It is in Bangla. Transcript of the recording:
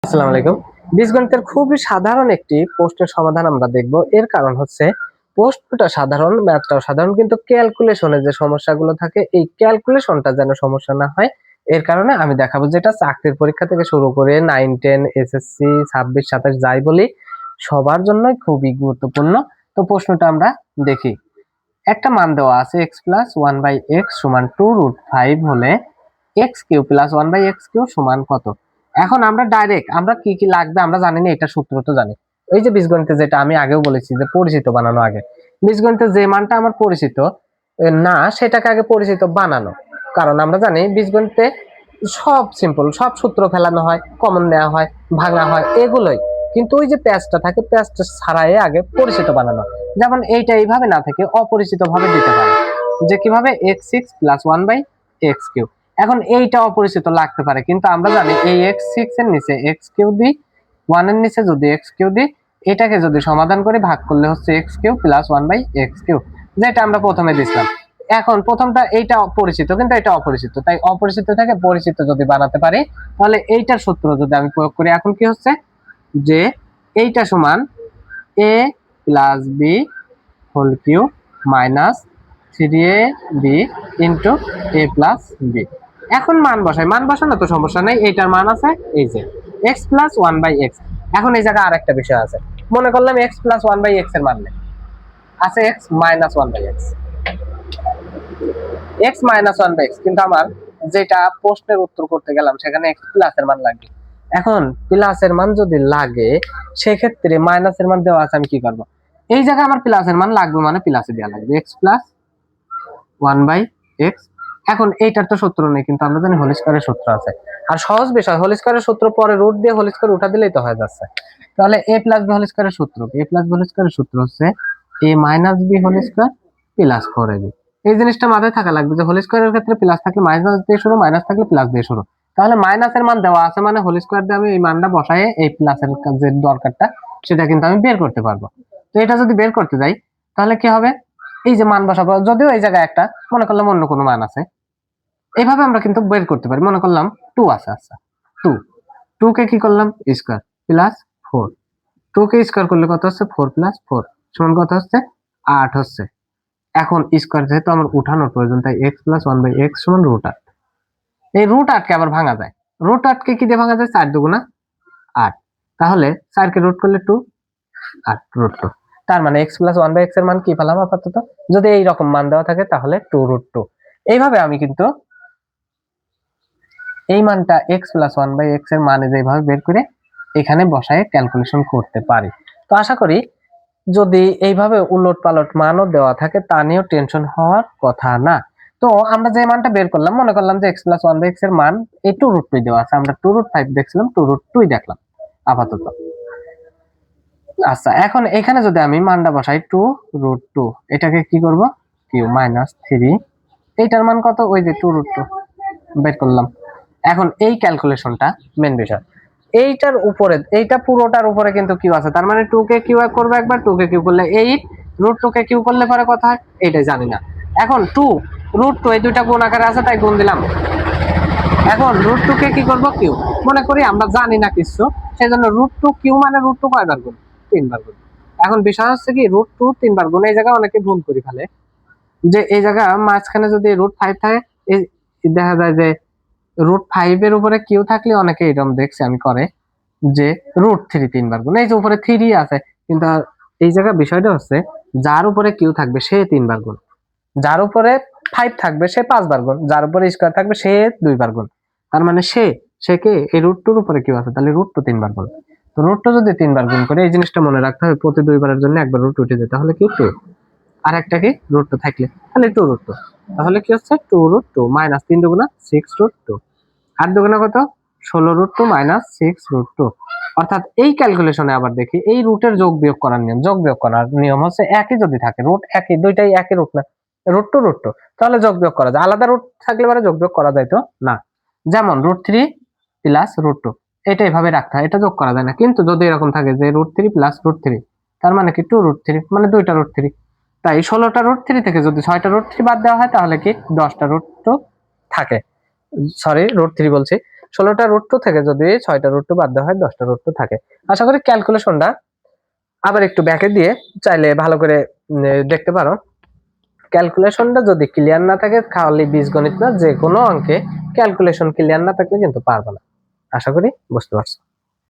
আসসালামু আলাইকুম। বীজগণিতের খুবই সাধারণ একটি প্রশ্নের সমাধান আমরা দেখব। এর কারণ হচ্ছে প্রশ্নটা সাধারণ, ম্যাথটাও সাধারণ, কিন্তু ক্যালকুলেশনে যে সমস্যাগুলো থাকে এই ক্যালকুলেশনটা যেন সমস্যা না হয় এর কারণে আমি দেখাবো, যেটা চাকরির পরীক্ষা থেকে শুরু করে 9, 10, এসএসসি 26, 27 যাই বলি সবার জন্যই খুবই গুরুত্বপূর্ণ। তো প্রশ্নটা আমরা দেখি। একটা মান দেওয়া আছে x প্লাস 1/x সমান 2√5 হলে x cube plus 1/x cube সমান কত? এখন আমরা ডাইরেক্ট আমরা কি কি লাগবে আমরা জানি না, এটা সূত্র তো জানি। এই যে বীজগণিতে যেটা আমি আগেও বলেছি যে পরিচিত বানানো আগে, বীজগণিতে যে মানটা আমার পরিচিত না সেটাকে আগে পরিচিত বানানো। কারণ আমরা জানি বীজগণিতে সব সিম্পল, সব সূত্র ফেলানো হয়, কমন নেওয়া হয়, ভাঙা হয়, এগুলোই। কিন্তু ওই যে প্যাচটা থাকে, প্যাচটা ছাড়াই আগে পরিচিত বানানো। যেমন এইটা এইভাবে না থেকে অপরিচিত ভাবে দিতে পারে, যে কিভাবে x6 প্লাস 1/x কিউব। এখন এইটা অপরিচিত লাগতে পারে, কিন্তু আমরা জানি এই x6 এর নিচে x কিউব দিই, 1 এর নিচে যদি x কিউব দিই, এটাকে যদি সমাধান করে ভাগ করলে হচ্ছে x cube plus 1/x cube, যেটা আমরা প্রথমে দিছিলাম। এখন প্রথমটা এইটা পরিচিত, কিন্তু এটা অপরিচিত, তাই অপরিচিত থেকে পরিচিত যদি বানাতে পারি তাহলে এইটার সূত্র যদি আমি প্রয়োগ করি, এখন কি হচ্ছে যে এইটা সমান a plus B whole cube minus 3ab into a plus B. এখন মান বসাই, মান বসানো তো সমস্যা নেই, এইটার মান আছে এই যে x প্লাস 1/x। এখন এই জায়গায় আরেকটা বিষয় আছে, মনে করলাম x প্লাস 1/x এর মান নেই, আছে x minus 1/x, x minus 1/x, কিন্তু আমার যেটা প্রশ্নের উত্তর করতে গেলাম সেখানে x প্লাসের মান লাগবে। এখন প্লাসের মান যদি লাগে সেক্ষেত্রে মাইনাসের মান দেওয়া আছে, আমি কি করব? এই জায়গায় আমার প্লাসের মান লাগবে মানে প্লাসে দেওয়া লাগবে, x প্লাস 1/x। এখন এইটার তো সূত্র নেই, কিন্তু আমরা জানি হোল স্কয়ারের সূত্র আছে। আর সহজ বিষয়, হোল স্কয়ারের সূত্র পরে রুট দিয়ে হোল স্কয়ার উঠা দিলেই তো হয়ে যাচ্ছে। তাহলে a প্লাস b হোল স্কয়ারের সূত্র, a প্লাস b হোল স্কয়ারের সূত্র হচ্ছে a minus b whole square plus 4ab। এই জিনিসটা মাথায় থাকা লাগবে যে হোল স্কয়ারের ক্ষেত্রে প্লাস থাকলে মাইনাস দিয়ে শুরু, মাইনাস থাকলে প্লাস দিয়ে শুরু। তাহলে মাইনাসের মান দেওয়া আছে মানে হোল স্কয়ার দিয়ে আমি এই মানটা বসায় এই প্লাসের যে দরকারটা সেটা কিন্তু আমি বের করতে পারবো। তো এটা যদি বের করতে যাই তাহলে কি হবে, এই যে মান বসাবো, যদিও এই জায়গায় একটা মনে করলাম অন্য কোনো মান আছে, এইভাবে আমরা কিন্তু বের করতে পারি। মনে করলাম 2 আছে, আচ্ছা 2, 2 কে কি করলাম স্কয়ার প্লাস 4, 2 কে স্কয়ার করলে কত হচ্ছে 4 প্লাস 4 সমান কত হচ্ছে 8 হচ্ছে। এখন স্কয়ার যেহেতু আমার উঠানোর প্রয়োজন, তাই x প্লাস 1/x সমান √8। এই √8 কে আবার ভাঙা যায়, √8 কে কি দিয়ে ভাঙা যায়, 4 দুগুণা 8, তাহলে 4 কে রুট করলে 2, 8 √2। তার মানে x প্লাস 1/x এর মান কি পেলাম আপাতত, যদি এই রকম মান দেওয়া থাকে তাহলে 2√2। এইভাবে আমি কিন্তু এই মানটা x প্লাস 1/x এর মানে যেভাবে বের করে এখানে বসায় ক্যালকুলেশন করতে পারি। তো আশা করি যদি এইভাবে উলট পালট মানও দেওয়া থাকে তা নিয়েও টেনশন হওয়ার কথা না। তো আমরা যে মানটা বের করলাম, মনে করলাম যে x প্লাস 1/x এর মান এই 2√2 দেওয়া আছে, আমরা 2√5 দেখছিলাম, 2√2 দেখলাম আপাতত। আচ্ছা, এখন এখানে যদি আমি মানটা বসাই 2√2, এটাকে কি করব কিউ মাইনাস 3, এইটার মান কত, ওই যে 2√2 বের করলাম। এখন এই ক্যালকুলেশনটা মেন বিষয়, এইটার উপরে এইটা পুরোটার উপরে কিন্তু কিউ আছে, তার মানে 2 কে কিউ করবে একবার, 2 কে কিউ করলে 8, √2 কে কিউ করলে পরে কথা হয় এইটাই জানি না। এখন 2 √2 এই দুইটা গুণ আকারে আছে তাই গুণ দিলাম। এখন √2 কে কি করব কিউ, মনে করি আমরা জানি না কিছু, সেজন্য √2 কিউ মানে √2 কয়বার গুণ, 3 বার গুণ। এখন বিষয় হচ্ছে কি √2 3 বার গুণ, এই জায়গায় অনেকে ভুল করে ফেলে যে এই জায়গা মাঝখানে যদি √5 থাকে, এই দেখা যায় যে √5 এর উপরে কিউ থাকলে অনেকে এরকম দেখছি আমি করে যে √3 3 বার গুণ, এই যে উপরে 3 আছে, কিন্তু এই জায়গা বিষয়টা হচ্ছে যার উপরে কিউ থাকবে সে 3 বার গুণ, যার উপরে 5 থাকবে সে 5 বার গুণ, যার উপরে স্কয়ার থাকবে সে 2 বার গুণ। তার মানে সে কে এই √2 এর উপরে কিউ আছে, তাহলে √2 3 বার গুণ। তো √2 যদি 3 বার গুণ করে, এই জিনিসটা মনে রাখতে হবে, প্রতি 2 বারের জন্য একবার √2 উঠে যায়, তাহলে কি 2, আর একটা কি √2 থাকলে তাহলে 2√2, তাহলে কি হচ্ছে 2√2 মাইনাস 3 দুগুণা 6√2, 8 দুগুণা কত 16√2 মাইনাস 6√2। অর্থাৎ এই ক্যালকুলেশনে আবার দেখি এই রুটের যোগ বিয়োগ করার নিয়ম, যোগ বিয়োগ করার নিয়ম হচ্ছে একই যদি থাকে, রুট একই, দুইটাই একই রুট না, √2 তাহলে যোগ বিয়োগ করা যায়, আলাদা রুট থাকলে পরে যোগ বিয়োগ করা যায় তো না। যেমন √3 প্লাস √2, এটা এভাবে রাখতে হয়, এটা যোগ করা যায় না। কিন্তু যদি এরকম থাকে যে √3 প্লাস √3, তার মানে কি 2√3, মানে দুইটা √3, তাই 16টা √3 থেকে যদি 6টা √3 বাদ দেওয়া হয় তাহলে কি 10টা √2 থাকে, সরি √3 বলছি, 16টা রুট টু থেকে যদি 6টা রুট টু বাদ দেওয়া হয় 10টা রুট টু থাকে। আশা করি ক্যালকুলেশনটা আবার একটু ব্যাকে দিয়ে চাইলে ভালো করে দেখতে পারো। ক্যালকুলেশনটা যদি ক্লিয়ার না থাকে, খালি বীজগণিত না, যে কোনো অঙ্কে ক্যালকুলেশন ক্লিয়ার না থাকলে কিন্তু পারবে না। আশা করি বুঝতে পারছো।